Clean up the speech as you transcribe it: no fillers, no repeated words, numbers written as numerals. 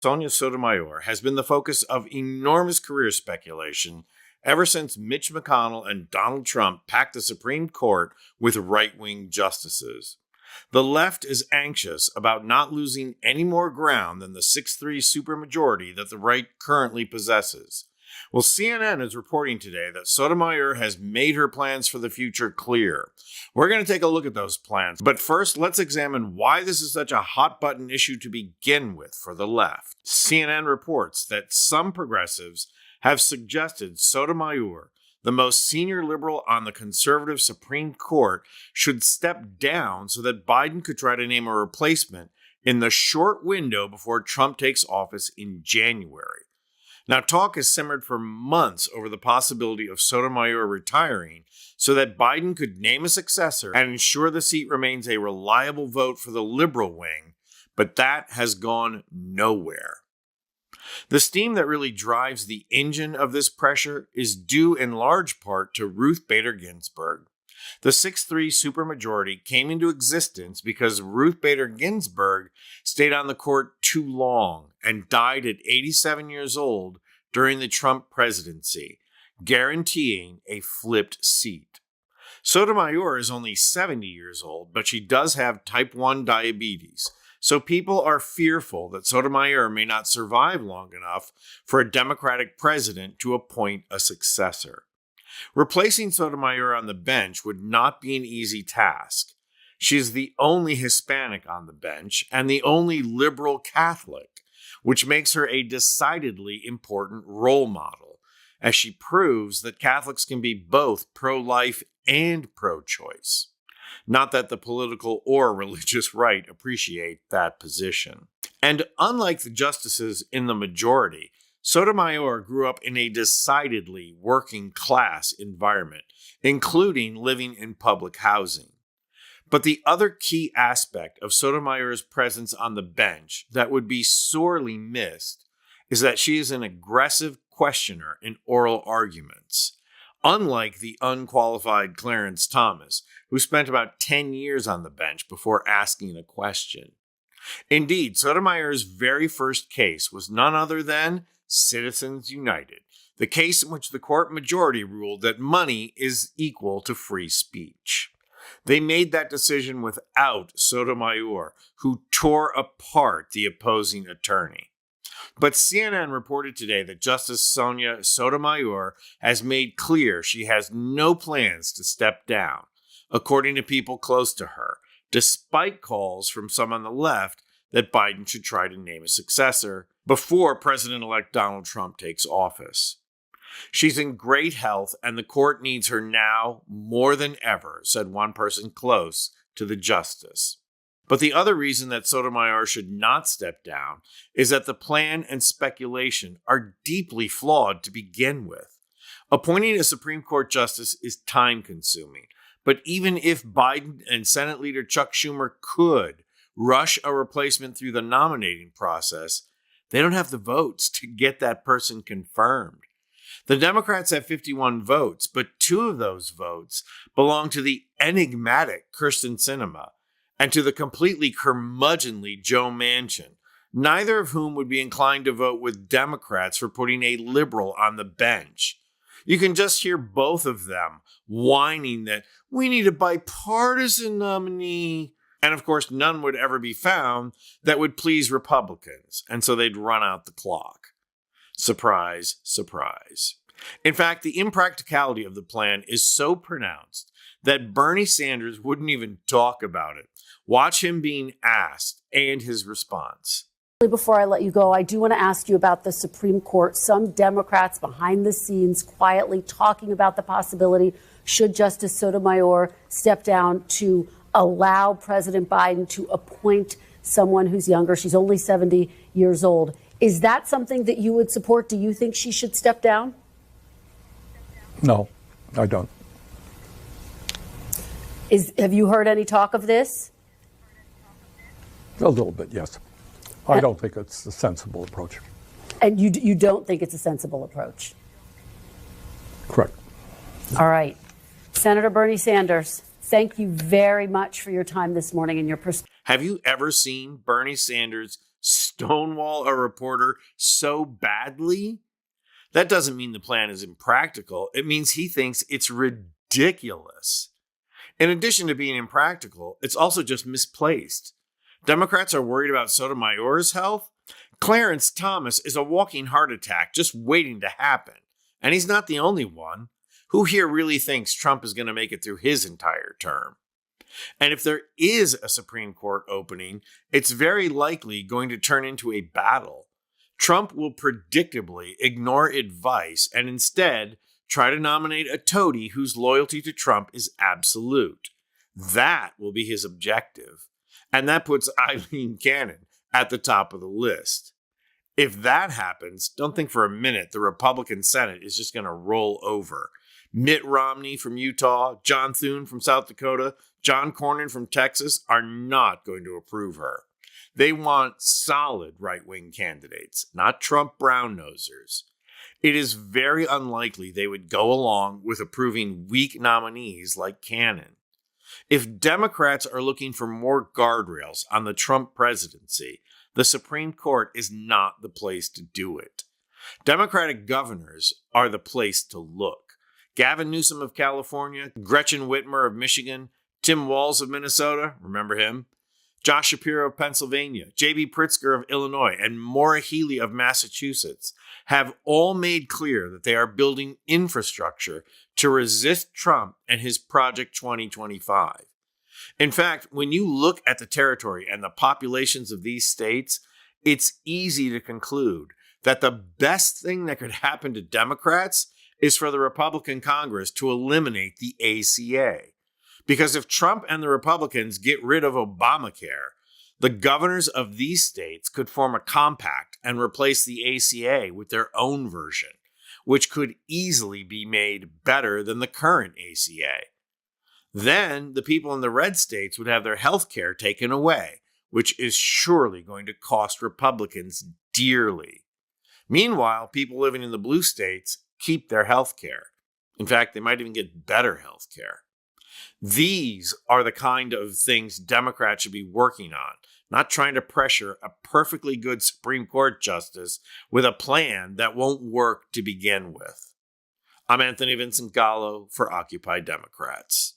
Sonia Sotomayor has been the focus of enormous career speculation ever since Mitch McConnell and Donald Trump packed the Supreme Court with right-wing justices. The left is anxious about not losing any more ground than the 6-3 supermajority that the right currently possesses. Well, CNN is reporting today that Sotomayor has made her plans for the future clear. We're going to take a look at those plans, but first, let's examine why this is such a hot-button issue to begin with for the left. CNN reports that some progressives have suggested Sotomayor, the most senior liberal on the conservative Supreme Court, should step down so that Biden could try to name a replacement in the short window before Trump takes office in January. Now, talk has simmered for months over the possibility of Sotomayor retiring so that Biden could name a successor and ensure the seat remains a reliable vote for the liberal wing, but that has gone nowhere. The steam that really drives the engine of this pressure is due in large part to Ruth Bader Ginsburg. The 6-3 supermajority came into existence because Ruth Bader Ginsburg stayed on the court too long and died at 87 years old during the Trump presidency, guaranteeing a flipped seat. Sotomayor is only 70 years old, but she does have type 1 diabetes, so people are fearful that Sotomayor may not survive long enough for a Democratic president to appoint a successor. Replacing Sotomayor on the bench would not be an easy task. She is the only Hispanic on the bench and the only liberal Catholic, which makes her a decidedly important role model, as she proves that Catholics can be both pro-life and pro-choice. Not that the political or religious right appreciate that position. And unlike the justices in the majority, Sotomayor grew up in a decidedly working-class environment, including living in public housing. But the other key aspect of Sotomayor's presence on the bench that would be sorely missed is that she is an aggressive questioner in oral arguments. Unlike the unqualified Clarence Thomas, who spent about 10 years on the bench before asking a question. Indeed, Sotomayor's very first case was none other than Citizens United, the case in which the court majority ruled that money is equal to free speech. They made that decision without Sotomayor, who tore apart the opposing attorney. But CNN reported today that Justice Sonia Sotomayor has made clear she has no plans to step down, according to people close to her, despite calls from some on the left that Biden should try to name a successor before President-elect Donald Trump takes office. She's in great health, and the court needs her now more than ever, said one person close to the justice. But the other reason that Sotomayor should not step down is that the plan and speculation are deeply flawed to begin with. Appointing a Supreme Court justice is time-consuming, but even if Biden and Senate Leader Chuck Schumer could rush a replacement through the nominating process, they don't have the votes to get that person confirmed. The Democrats have 51 votes, but 2 of those votes belong to the enigmatic Kyrsten Sinema and to the completely curmudgeonly Joe Manchin, neither of whom would be inclined to vote with Democrats for putting a liberal on the bench. You can just hear both of them whining that we need a bipartisan nominee. And of course, none would ever be found that would please Republicans, and so they'd run out the clock. Surprise, surprise. In fact, the impracticality of the plan is so pronounced that Bernie Sanders wouldn't even talk about it. Watch him being asked and his response. Before I let you go, I do want to ask you about the Supreme Court. Some Democrats behind the scenes quietly talking about the possibility, should Justice Sotomayor step down, to allow President Biden to appoint someone who's younger. She's only 70 years old. Is that something that you would support? Do you think she should step down? No, I don't. Have you heard any talk of this? A little bit, yes. I don't think it's a sensible approach. And you don't think it's a sensible approach? Correct. All right. Senator Bernie Sanders, thank you very much for your time this morning and your perspective. Have you ever seen Bernie Sanders stonewall a reporter so badly, that doesn't mean the plan is impractical. It means he thinks it's ridiculous. In addition to being impractical, it's also just misplaced. Democrats are worried about Sotomayor's health. Clarence Thomas is a walking heart attack just waiting to happen. And he's not the only one. Who here really thinks Trump is going to make it through his entire term? And if there is a Supreme Court opening, it's very likely going to turn into a battle. Trump will predictably ignore advice and instead try to nominate a toady whose loyalty to Trump is absolute. That will be his objective. And that puts Eileen Cannon at the top of the list. If that happens, don't think for a minute the Republican Senate is just going to roll over. Mitt Romney from Utah, John Thune from South Dakota, John Cornyn from Texas are not going to approve her. They want solid right-wing candidates, not Trump brown-nosers. It is very unlikely they would go along with approving weak nominees like Cannon. If Democrats are looking for more guardrails on the Trump presidency, the Supreme Court is not the place to do it. Democratic governors are the place to look. Gavin Newsom of California, Gretchen Whitmer of Michigan, Tim Walz of Minnesota, remember him? Josh Shapiro of Pennsylvania, J.B. Pritzker of Illinois, and Maura Healey of Massachusetts have all made clear that they are building infrastructure to resist Trump and his Project 2025. In fact, when you look at the territory and the populations of these states, it's easy to conclude that the best thing that could happen to Democrats is for the Republican Congress to eliminate the ACA. Because if Trump and the Republicans get rid of Obamacare, the governors of these states could form a compact and replace the ACA with their own version, which could easily be made better than the current ACA. Then the people in the red states would have their health care taken away, which is surely going to cost Republicans dearly. Meanwhile, people living in the blue states keep their health care. In fact, they might even get better health care. These are the kind of things Democrats should be working on, not trying to pressure a perfectly good Supreme Court justice with a plan that won't work to begin with. I'm Anthony Vincent Gallo for Occupy Democrats.